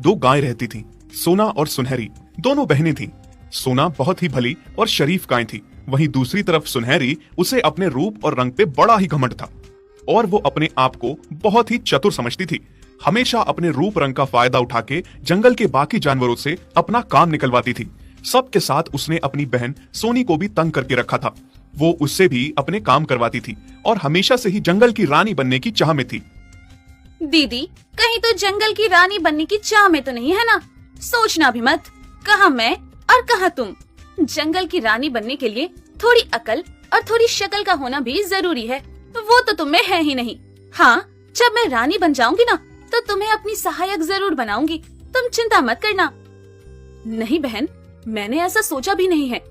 दो गाय रहती थीं, सोना और सुनहरी। दोनों बहनें थीं। सोना बहुत ही भली और शरीफ गाय थी, वहीं दूसरी तरफ सुनहरी, उसे अपने रूप और रंग पे बड़ा ही घमंड था और वो अपने आप को बहुत ही चतुर समझती थी। हमेशा अपने रूप रंग का फायदा उठा के जंगल के बाकी जानवरों से अपना काम निकलवाती थी। सबके साथ उसने अपनी बहन सोनी को भी तंग करके रखा था। वो उससे भी अपने काम करवाती थी और हमेशा से ही जंगल की रानी बनने की चाह में थी। दीदी, कहीं तो जंगल की रानी बनने की चाह में तो नहीं है ना? सोचना भी मत, कहाँ मैं और कहाँ तुम। जंगल की रानी बनने के लिए थोड़ी अकल और थोड़ी शक्ल का होना भी जरूरी है, वो तो तुम में है ही नहीं। हाँ, जब मैं रानी बन जाऊंगी ना, तो तुम्हें अपनी सहायक जरूर बनाऊंगी, तुम चिंता मत करना। नहीं बहन, मैंने ऐसा सोचा भी नहीं है।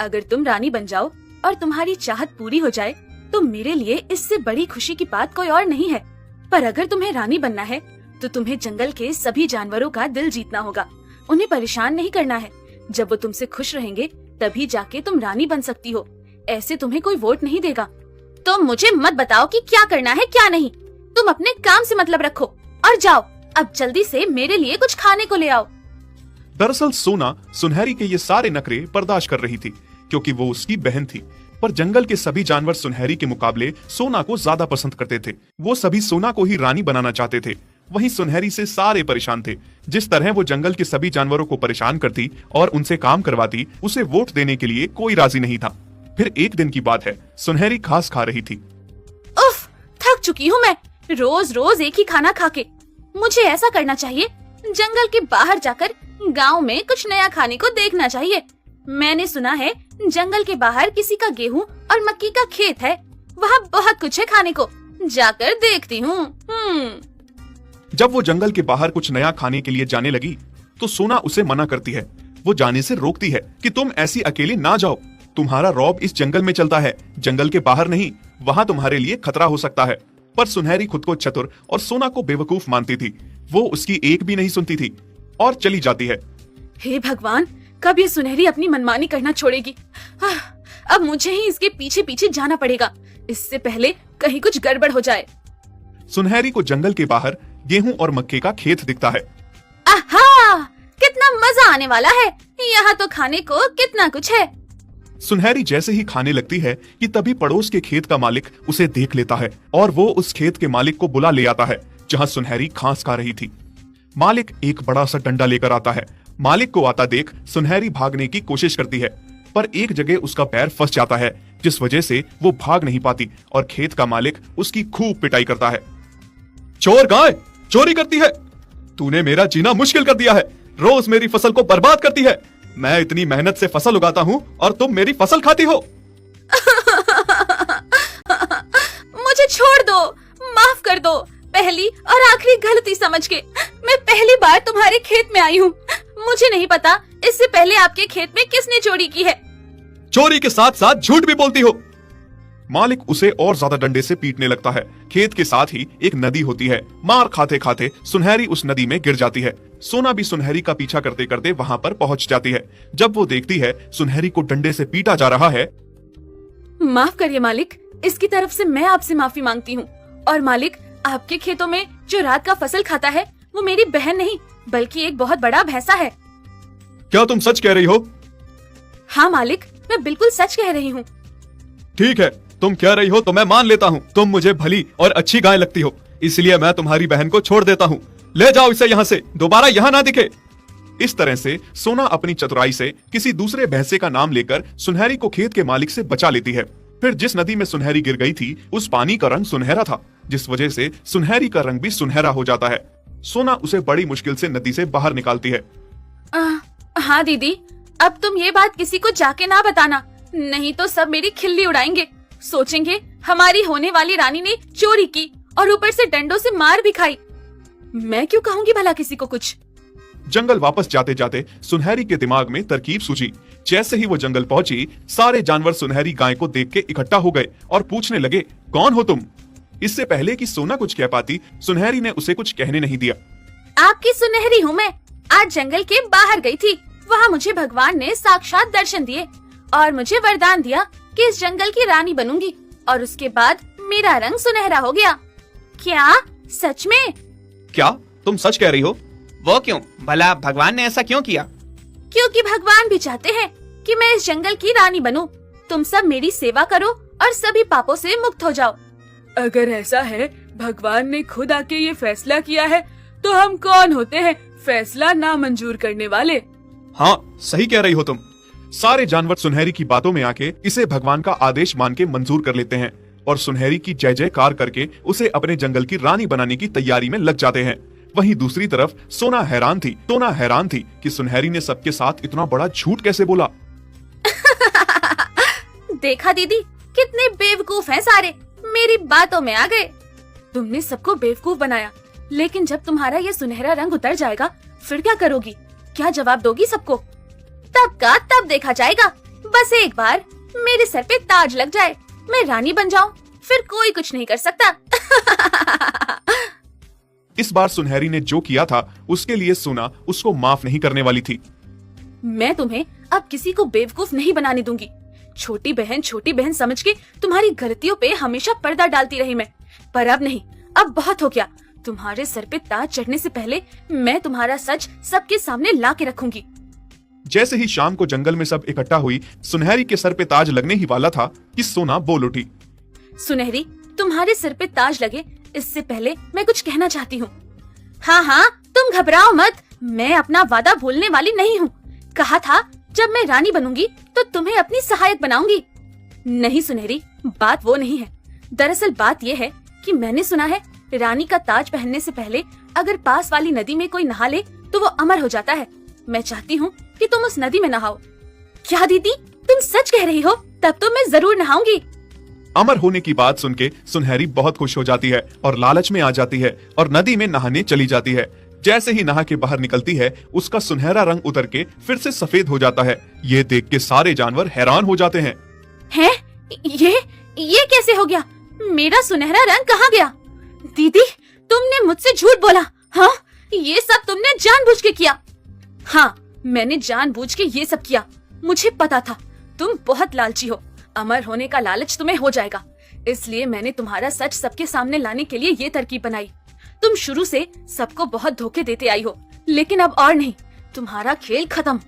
अगर तुम रानी बन जाओ और तुम्हारी चाहत पूरी हो जाए तो मेरे लिए इससे बड़ी खुशी की बात कोई और नहीं है। पर अगर तुम्हें रानी बनना है तो तुम्हें जंगल के सभी जानवरों का दिल जीतना होगा, उन्हें परेशान नहीं करना है। जब वो तुमसे खुश रहेंगे तभी जाके तुम रानी बन सकती हो, ऐसे तुम्हें कोई वोट नहीं देगा। तो मुझे मत बताओ कि क्या करना है क्या नहीं, तुम अपने काम से मतलब रखो और जाओ, अब जल्दी से मेरे लिए कुछ खाने को ले आओ। दरअसल सोना सुनहरी के ये सारे नखरे बर्दाश्त कर रही थी क्योंकि वो उसकी बहन थी। पर जंगल के सभी जानवर सुनहरी के मुकाबले सोना को ज्यादा पसंद करते थे। वो सभी सोना को ही रानी बनाना चाहते थे। वहीं सुनहरी से सारे परेशान थे। जिस तरह वो जंगल के सभी जानवरों को परेशान करती और उनसे काम करवाती, उसे वोट देने के लिए कोई राजी नहीं था। फिर एक दिन की बात है, सुनहरी घास खा रही थी। उफ, थक चुकी हूँ मैं रोज रोज एक ही खाना खा के। मुझे ऐसा करना चाहिए, जंगल के बाहर जाकर गांव में कुछ नया खाने को देखना चाहिए। मैंने सुना है जंगल के बाहर किसी का गेहूं और मक्की का खेत है, वहाँ बहुत कुछ है खाने को, जाकर देखती हूँ। जब वो जंगल के बाहर कुछ नया खाने के लिए जाने लगी तो सोना उसे मना करती है। वो जाने से रोकती है कि तुम ऐसी अकेली ना जाओ, तुम्हारा रौब इस जंगल में चलता है, जंगल के बाहर नहीं, वहाँ तुम्हारे लिए खतरा हो सकता है। पर सुनहरी खुद को चतुर और सोना को बेवकूफ मानती थी। वो उसकी एक भी नहीं सुनती थी और चली जाती है। हे भगवान, कब ये सुनहरी अपनी मनमानी करना छोड़ेगी? अब मुझे ही इसके पीछे पीछे जाना पड़ेगा, इससे पहले कहीं कुछ गड़बड़ हो जाए। सुनहरी को जंगल के बाहर गेहूं और मक्के का खेत दिखता है। आहा, कितना मजा आने वाला है, यहाँ तो खाने को कितना कुछ है। सुनहरी जैसे ही खाने लगती है कि तभी पड़ोस के खेत का मालिक उसे देख लेता है और वो उस खेत के मालिक को बुला ले आता है जहाँ सुनहरी घास खा रही थी। मालिक एक बड़ा सा डंडा लेकर आता है। मालिक को आता देख सुनहरी भागने की कोशिश करती है, पर एक जगह उसका पैर फंस जाता है, जिस वजह से वो भाग नहीं पाती और खेत का मालिक उसकी खूब पिटाई करता है। चोर गाय, चोरी करती है, तूने मेरा जीना मुश्किल कर दिया है, रोज मेरी फसल को बर्बाद करती है। मैं इतनी मेहनत से फसल उगाता हूँ और तुम मेरी फसल खाती हो। मुझे छोड़ दो, माफ कर दो, पहली और आखिरी गलती समझ के मैं पहली बार तुम्हारे खेत में आई हूँ। मुझे नहीं पता इससे पहले आपके खेत में किसने चोरी की है। चोरी के साथ साथ झूठ भी बोलती हो। मालिक उसे और ज्यादा डंडे से पीटने लगता है। खेत के साथ ही एक नदी होती है। मार खाते खाते सुनहरी उस नदी में गिर जाती है। सोना भी सुनहरी का पीछा करते करते वहां पर पहुंच जाती है। जब वो देखती है सुनहरी को डंडे से पीटा जा रहा है। माफ करिए मालिक, इसकी तरफ से मैं आपसे माफी मांगती हूँ। और मालिक, आपके खेतों में जो रात का फसल खाता है वो मेरी बहन नहीं बल्कि एक बहुत बड़ा भैंसा है। क्या तुम सच कह रही हो? हाँ मालिक, मैं बिल्कुल सच कह रही हूँ। ठीक है, तुम कह रही हो तो मैं मान लेता हूँ। तुम मुझे भली और अच्छी गाय लगती हो, इसलिए मैं तुम्हारी बहन को छोड़ देता हूँ। ले जाओ इसे यहाँ से, दोबारा यहाँ ना दिखे। इस तरह से सोना अपनी चतुराई से किसी दूसरे भैंसे का नाम लेकर सुनहरी को खेत के मालिक से बचा लेती है। फिर जिस नदी में सुनहरी गिर गई थी उस पानी का रंग सुनहरा था, जिस वजह से सुनहरी का रंग भी सुनहरा हो जाता है। सोना उसे बड़ी मुश्किल से नदी से बाहर निकालती है। हाँ दीदी, अब तुम ये बात किसी को जाके ना बताना, नहीं तो सब मेरी खिल्ली उड़ाएंगे। सोचेंगे हमारी होने वाली रानी ने चोरी की और ऊपर से डंडों से मार भी खाई। मैं क्यों कहूँगी भला किसी को कुछ। जंगल वापस जाते जाते सुनहरी के दिमाग में तरकीब सूझी। जैसे ही वो जंगल पहुंची, सारे जानवर सुनहरी गाय को देख के इकट्ठा हो गए और पूछने लगे, कौन हो तुम? इससे पहले कि सोना कुछ कह पाती, सुनहरी ने उसे कुछ कहने नहीं दिया। आपकी सुनहरी हूँ मैं। आज जंगल के बाहर गई थी, वहाँ मुझे भगवान ने साक्षात दर्शन दिए और मुझे वरदान दिया कि इस जंगल की रानी बनूंगी और उसके बाद मेरा रंग सुनहरा हो गया। क्या सच में? क्या तुम सच कह रही हो? वो क्यों? भला भगवान ने ऐसा क्यों किया? क्योंकि भगवान भी चाहते हैं कि मैं इस जंगल की रानी बनूं। तुम सब मेरी सेवा करो और सभी पापों से मुक्त हो जाओ। अगर ऐसा है, भगवान ने खुद आके ये फैसला किया है, तो हम कौन होते हैं फैसला ना मंजूर करने वाले? हाँ, सही कह रही हो तुम। सारे जानवर सुनहरी की बातों में आके इसे भगवान का आदेश मान के मंजूर कर लेते हैं और सुनहरी की जय जयकार करके उसे अपने जंगल की रानी बनाने की तैयारी में लग जाते हैं। वहीं दूसरी तरफ सोना हैरान थी कि सुनहरी ने सबके साथ इतना बड़ा झूठ कैसे बोला। देखा दीदी, कितने बेवकूफ हैं सारे, मेरी बातों में आ गए। तुमने सबको बेवकूफ बनाया, लेकिन जब तुम्हारा ये सुनहरा रंग उतर जाएगा, फिर क्या करोगी? क्या जवाब दोगी सबको? तब का तब देखा जाएगा। बस एक बार मेरे सर पे ताज लग जाए, मैं रानी बन जाऊं, फिर कोई कुछ नहीं कर सकता। इस बार सुनहरी ने जो किया था उसके लिए सोना उसको माफ नहीं करने वाली थी। मैं तुम्हें अब किसी को बेवकूफ नहीं बनाने दूंगी। छोटी बहन समझ के तुम्हारी गलतियों पे हमेशा पर्दा डालती रही मैं, पर अब नहीं, अब बहुत हो गया। तुम्हारे सर पे ताज चढ़ने से पहले मैं तुम्हारा सच सबके सामने ला के रखूंगी। जैसे ही शाम को जंगल में सब इकट्ठा हुई, सुनहरी के सर पे ताज लगने ही वाला था कि सोना बोल उठी। सुनहरी, तुम्हारे सिर पे ताज लगे इससे पहले मैं कुछ कहना चाहती हूँ। हाँ, तुम घबराओ मत, मैं अपना वादा भूलने वाली नहीं हूँ। कहा था जब मैं रानी बनूंगी तो तुम्हें अपनी सहायक बनाऊंगी। नहीं सुनहरी, बात वो नहीं है। दरअसल बात ये है कि मैंने सुना है रानी का ताज पहनने से पहले अगर पास वाली नदी में कोई नहा ले तो वो अमर हो जाता है। मैं चाहती हूँ कि तुम उस नदी में नहाओ। क्या दीदी, तुम सच कह रही हो? तब तो मैं जरूर नहाऊंगी। अमर होने की बात सुन के सुनहरी बहुत खुश हो जाती है और लालच में आ जाती है और नदी में नहाने चली जाती है। जैसे ही नहा के बाहर निकलती है, उसका सुनहरा रंग उतर के फिर से सफेद हो जाता है। ये देख के सारे जानवर हैरान हो जाते हैं। हैं? ये कैसे हो गया? मेरा सुनहरा रंग कहाँ गया? दीदी, तुमने मुझसे झूठ बोला। हाँ, ये सब तुमने जानबूझ के किया। हाँ, मैंने जानबूझ के ये सब किया। मुझे पता था तुम बहुत लालची हो। अमर होने का लालच तुम्हें हो जाएगा, इसलिए मैंने तुम्हारा सच सबके सामने लाने के लिए ये तरकीब बनाई। तुम शुरू से सबको बहुत धोखे देते आई हो, लेकिन अब और नहीं, तुम्हारा खेल खत्म।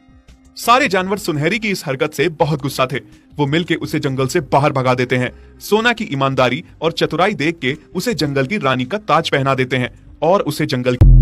सारे जानवर सुनहरी की इस हरकत से बहुत गुस्सा थे। वो मिलके उसे जंगल से बाहर भगा देते हैं। सोना की ईमानदारी और चतुराई देख के उसे जंगल की रानी का ताज पहना देते हैं और उसे जंगल